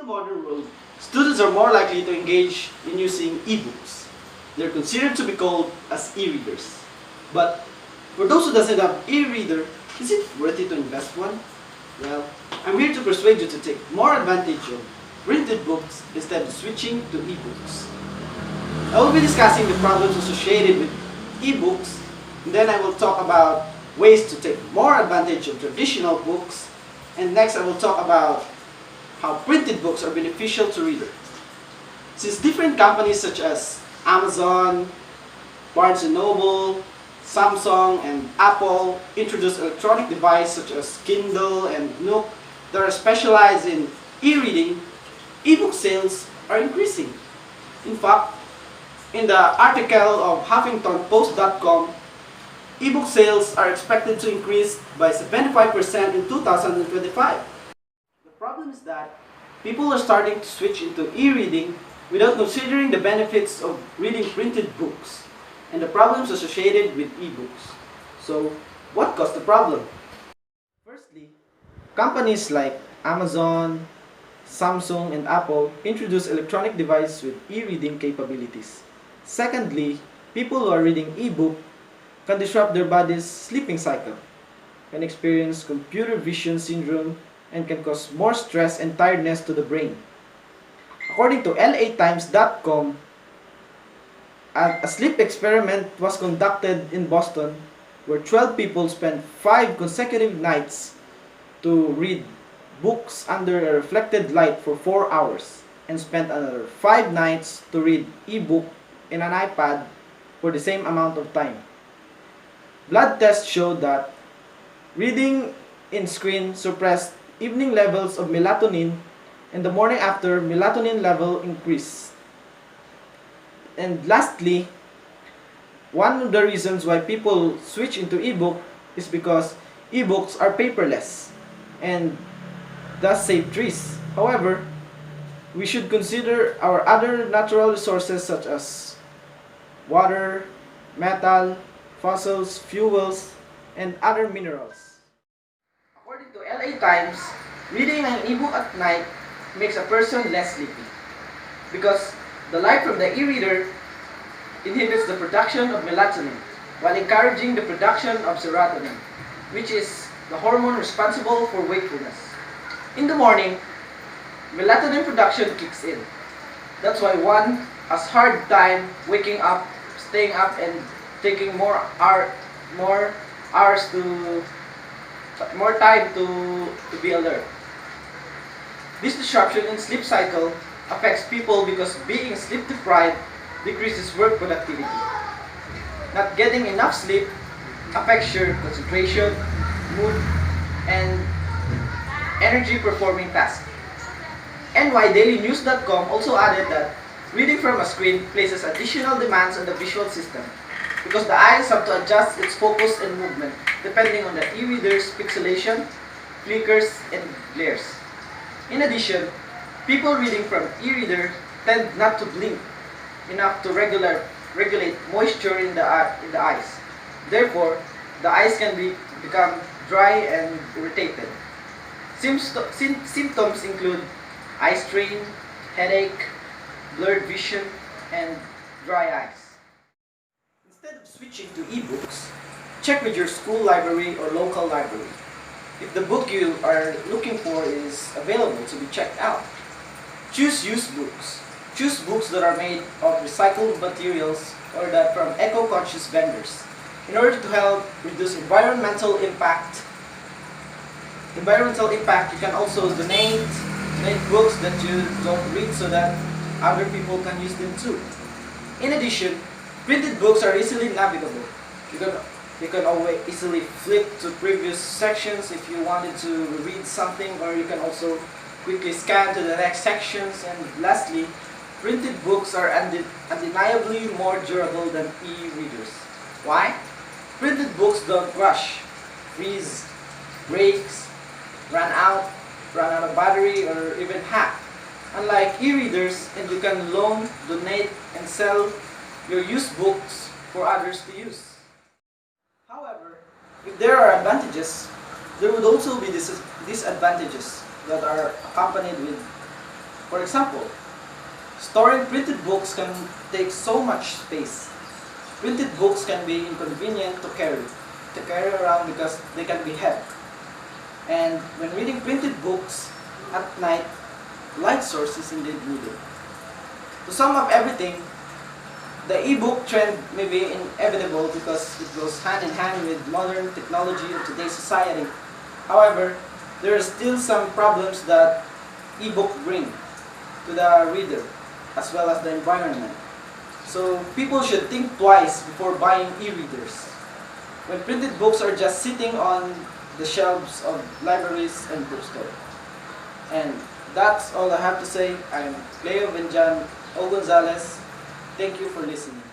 modern world, students are more likely to engage in using e-books. They're considered to be called as e-readers. But for those who doesn't have e-reader, is it worth it to invest one? Well, I'm here to persuade you to take more advantage of printed books instead of switching to e-books. I will be discussing the problems associated with e-books, and then I will talk about ways to take more advantage of traditional books, and next I will talk about how printed books are beneficial to readers. Since different companies such as Amazon, Barnes & Noble, Samsung, and Apple introduced electronic devices such as Kindle and Nook that are specialized in e-reading, e-book sales are increasing. In fact, in the article of HuffingtonPost.com, e-book sales are expected to increase by 75% in 2025. The problem is that people are starting to switch into e-reading without considering the benefits of reading printed books and the problems associated with e-books. So, what caused the problem? Firstly, companies like Amazon, Samsung, and Apple introduced electronic devices with e-reading capabilities. Secondly, people who are reading e-book can disrupt their body's sleeping cycle, can experience computer vision syndrome, and can cause more stress and tiredness to the brain. According to LAtimes.com, a sleep experiment was conducted in Boston where 12 people spent 5 consecutive nights to read books under a reflected light for 4 hours and spent another 5 nights to read e-book in an iPad for the same amount of time. Blood tests showed that reading in screen suppressed evening levels of melatonin, and the morning after, melatonin level increased. And lastly, one of the reasons why people switch into ebook is because ebooks are paperless and thus save trees. However, we should consider our other natural resources such as water, metal, fossils, fuels, and other minerals. According to LA Times, reading an ebook at night makes a person less sleepy because the light from the e-reader inhibits the production of melatonin while encouraging the production of serotonin, which is the hormone responsible for wakefulness. In the morning, melatonin production kicks in. That's why one has hard time waking up, staying up, and taking more time to be alert. This disruption in sleep cycle affects people because being sleep deprived decreases work productivity. Not getting enough sleep affects your concentration, mood, and energy performing tasks. NYDailyNews.com also added that reading from a screen places additional demands on the visual system because the eyes have to adjust its focus and movement depending on the e-reader's pixelation, flickers, and glares. In addition, people reading from e-reader tend not to blink enough to regulate moisture in the eyes. Therefore, the eyes can become dry and irritated. Symptoms include eye strain, headache, blurred vision, and dry eyes. Instead of switching to e-books, check with your school library or local library if the book you are looking for is available to be checked out. Choose used books. Choose books that are made of recycled materials or that from eco-conscious vendors in order to help reduce environmental impact. You can also donate books that you don't read so that other people can use them too. In addition, printed books are easily navigable. You can always easily flip to previous sections if you wanted to read something, or you can also quickly scan to the next sections. And lastly, printed books are undeniably more durable than e-readers. Why? Printed books don't rush, freeze, breaks, run out of battery, or even hack. Unlike e-readers, and you can loan, donate, and sell your used books for others to use. However, if there are advantages, there would also be disadvantages that are accompanied with For example, storing printed books can take so much space. Printed books can be inconvenient to carry around because they can be heavy. And when reading printed books at night, light source is indeed needed. To sum up everything, the e-book trend may be inevitable because it goes hand in hand with modern technology of today's society. However, there are still some problems that e-book bring to the reader as well as the environment. So people should think twice before buying e-readers when printed books are just sitting on the shelves of libraries and bookstores. And that's all I have to say. I'm Cleo Gonzales. Thank you for listening.